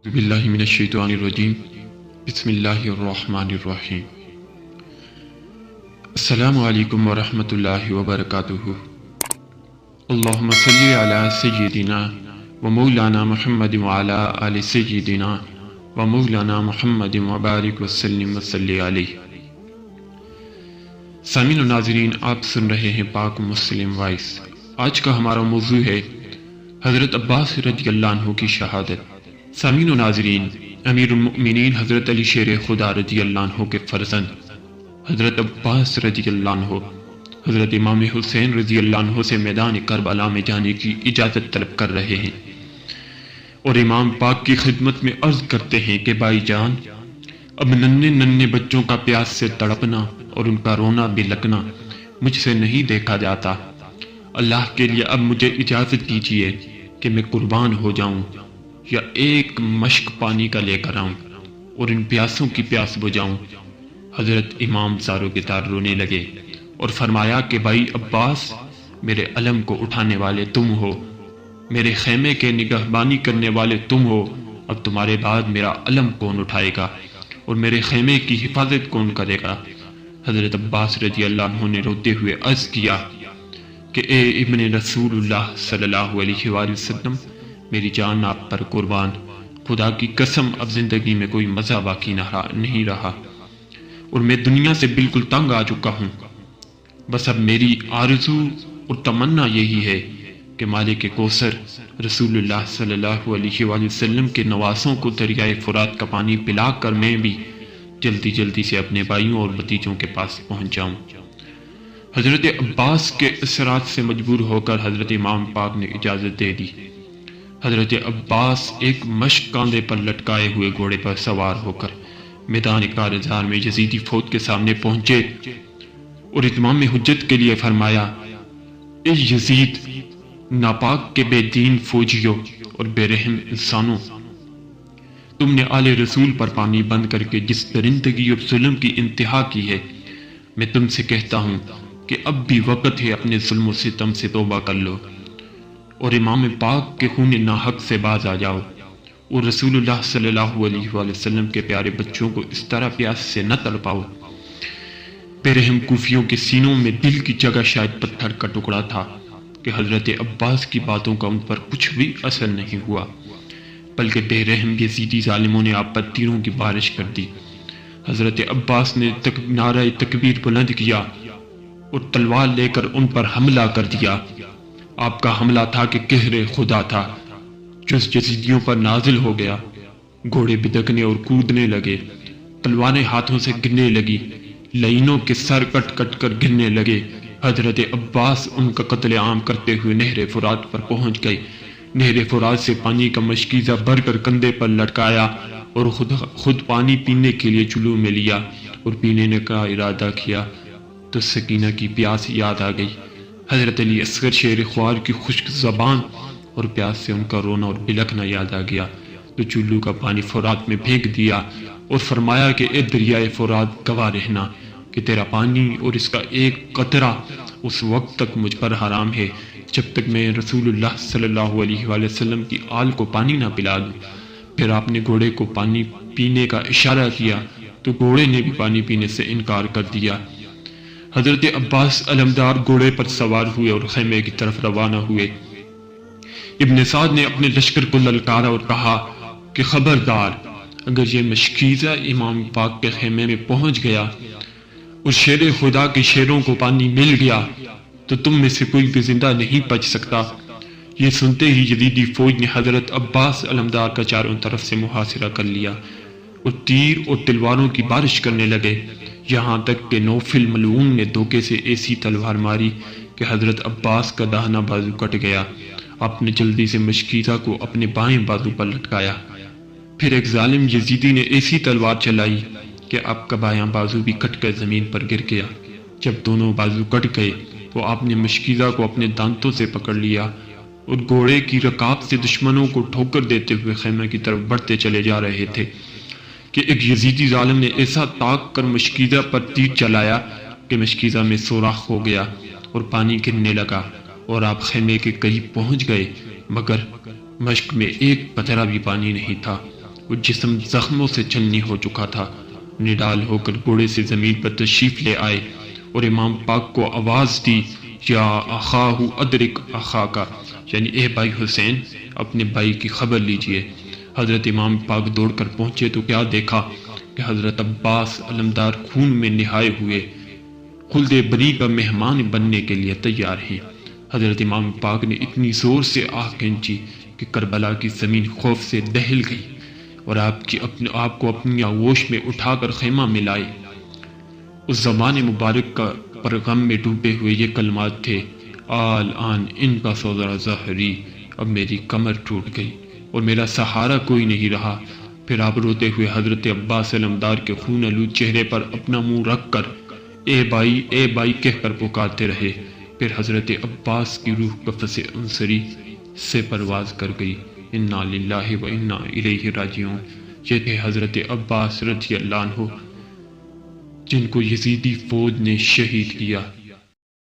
باللہ من الشیطان الرجیم بسم اللہ الرحمن الرحیم السلام علیکم ورحمۃ اللہ وبرکاتہ اللہم صلی علی سیدنا و مولانا محمد وعلی آل سیدنا و مولانا محمد وبارک وسلم وصلی علیہ۔ سامعین و ناظرین، آپ سن رہے ہیں پاک مسلم وائس۔ آج کا ہمارا موضوع ہے حضرت عباس رضی اللہ عنہ کی شہادت۔ سامعین و ناظرین، امیر المؤمنین حضرت علی شیر خدا رضی اللہ عنہ کے فرزند حضرت عباس رضی اللہ عنہ حضرت امام حسین رضی اللہ عنہ سے میدان کربلا میں جانے کی اجازت طلب کر رہے ہیں اور امام پاک کی خدمت میں عرض کرتے ہیں کہ بھائی جان، اب ننھے بچوں کا پیاس سے تڑپنا اور ان کا رونا بھی لگنا مجھ سے نہیں دیکھا جاتا۔ اللہ کے لیے اب مجھے اجازت دیجیے کہ میں قربان ہو جاؤں یا ایک مشک پانی کا لے کر آؤں اور ان پیاسوں کی پیاس بجھاؤں۔ حضرت امام زارو کے تار رونے لگے اور فرمایا کہ بھائی عباس، میرے علم کو اٹھانے والے تم ہو، میرے خیمے کے نگہبانی کرنے والے تم ہو، اب تمہارے بعد میرا علم کون اٹھائے گا اور میرے خیمے کی حفاظت کون کرے گا؟ حضرت عباس رضی اللہ عنہ نے روتے ہوئے عرض کیا کہ اے ابن رسول اللہ صلی اللہ علیہ وآلہ وسلم، میری جان آپ پر قربان، خدا کی قسم اب زندگی میں کوئی مزہ باقی نہیں رہا اور میں دنیا سے بالکل تنگ آ چکا ہوں۔ بس اب میری آرزو اور تمنا یہی ہے کہ مالک کوثر رسول اللہ صلی اللہ علیہ وآلہ وسلم کے نواسوں کو دریائے فرات کا پانی پلا کر میں بھی جلدی سے اپنے بھائیوں اور بھتیجوں کے پاس پہنچ جاؤں۔ حضرت عباس کے اثرات سے مجبور ہو کر حضرت امام پاک نے اجازت دے دی۔ حضرت عباس ایک مشک کاندھے پر لٹکائے ہوئے گھوڑے پر سوار ہو کر میدان کارزار میں یزیدی فوج کے سامنے پہنچے اور اتمام حجت کے لیے فرمایا، اے یزید، ناپاک کے بے دین فوجیوں اور بے رحم انسانوں، تم نے آل رسول پر پانی بند کر کے جس درندگی اور ظلم کی انتہا کی ہے، میں تم سے کہتا ہوں کہ اب بھی وقت ہے اپنے ظلم و ستم سے توبہ کر لو اور امام پاک کے خون ناحق سے باز آ جاؤ اور رسول اللہ صلی اللہ علیہ وآلہ وسلم کے پیارے بچوں کو اس طرح پیاس سے نہ تڑپاؤ۔ بے رحم کوفیوں کے سینوں میں دل کی جگہ شاید پتھر کا ٹکڑا تھا کہ حضرت عباس کی باتوں کا ان پر کچھ بھی اثر نہیں ہوا، بلکہ بے رحم یزیدی ظالموں نے آپ پر تیروں کی بارش کر دی۔ حضرت عباس نے نعرہ تکبیر بلند کیا اور تلوار لے کر ان پر حملہ کر دیا۔ آپ کا حملہ تھا کہ قہر خدا تھا جو یزیدیوں پر نازل ہو گیا۔ گھوڑے بدکنے اور کودنے لگے، تلواریں ہاتھوں سے گرنے لگی، لعینوں کے سر کٹ کر گرنے لگے۔ حضرت عباس ان کا قتل عام کرتے ہوئے نہر فرات پر پہنچ گئے۔ نہر فرات سے پانی کا مشکیزہ بھر کر کندھے پر لٹکایا اور خود پانی پینے کے لیے چلو میں لیا اور پینے کا ارادہ کیا تو سکینہ کی پیاس یاد آ گئی۔ حضرت علی اصغر شیر خوار کی خشک زبان اور پیاس سے ان کا رونا اور بلکنا یاد آ گیا تو چلو کا پانی فرات میں پھینک دیا اور فرمایا کہ اے دریائے فرات، گواہ رہنا کہ تیرا پانی اور اس کا ایک قطرہ اس وقت تک مجھ پر حرام ہے جب تک میں رسول اللہ صلی اللہ علیہ وآلہ وسلم کی آل کو پانی نہ پلا دوں۔ پھر آپ نے گھوڑے کو پانی پینے کا اشارہ کیا تو گھوڑے نے بھی پانی پینے سے انکار کر دیا۔ حضرت عباس علمدار گھوڑے پر سوار ہوئے اور خیمے کی طرف روانہ ہوئے۔ ابن سعد نے اپنے لشکر کو للکارا اور کہا کہ خبردار، اگر یہ مشکیزہ امام پاک کے خیمے میں پہنچ گیا اور شیر خدا کے شیروں کو پانی مل گیا تو تم میں سے کوئی بھی زندہ نہیں بچ سکتا۔ یہ سنتے ہی یزیدی فوج نے حضرت عباس علمدار کا چاروں طرف سے محاصرہ کر لیا اور تیر اور تلواروں کی بارش کرنے لگے، یہاں تک کہ نوفل ملعون نے دھوکے سے ایسی تلوار ماری کہ حضرت عباس کا داہنا بازو کٹ گیا۔ آپ نے جلدی سے مشکیزہ کو اپنے بائیں بازو پر لٹکایا۔ پھر ایک ظالم یزیدی نے ایسی تلوار چلائی کہ آپ کا بایاں بازو بھی کٹ کر زمین پر گر گیا۔ جب دونوں بازو کٹ گئے تو آپ نے مشکیزہ کو اپنے دانتوں سے پکڑ لیا اور گھوڑے کی رکاب سے دشمنوں کو ٹھوکر دیتے ہوئے خیمے کی طرف بڑھتے چلے جا رہے تھے کہ ایک یزیدی ظالم نے ایسا طاق کر مشکیزہ پر تیر چلایا کہ مشکیزہ میں سوراخ ہو گیا اور پانی گرنے لگا اور آپ خیمے کے قریب پہنچ گئے، مگر مشک میں ایک قطرہ بھی پانی نہیں تھا۔ وہ جسم زخموں سے چھلنی ہو چکا تھا، نڈال ہو کر گھوڑے سے زمین پر تشریف لے آئے اور امام پاک کو آواز دی، یا اخاہ ادرک اخاکا، یعنی اے بھائی حسین، اپنے بھائی کی خبر لیجئے۔ حضرت امام پاک دوڑ کر پہنچے تو کیا دیکھا کہ حضرت عباس علمدار خون میں نہائے ہوئے خلد بری کا مہمان بننے کے لیے تیار ہیں۔ حضرت امام پاک نے اتنی زور سے آہ کھینچی کہ کربلا کی زمین خوف سے دہل گئی اور آپ کو اپنی آغوش میں اٹھا کر خیمہ میں لائے۔ اس زمان مبارک کا پر غم میں ڈوبے ہوئے یہ کلمات تھے، آل آن ان کا سوزر ظہری، اب میری کمر ٹوٹ گئی اور میرا سہارا کوئی نہیں رہا۔ پھر آپ روتے ہوئے حضرت عباس علمدار کے خون آلود چہرے پر اپنا منہ رکھ کر اے بائی کہہ کر پکارتے رہے۔ پھر حضرت عباس کی روح قفس انصری سے پرواز کر گئی۔ انا للہ و انا الیہ راجعون۔ یہ تھے حضرت عباس رضی اللہ عنہ جن کو یزیدی فوج نے شہید کیا۔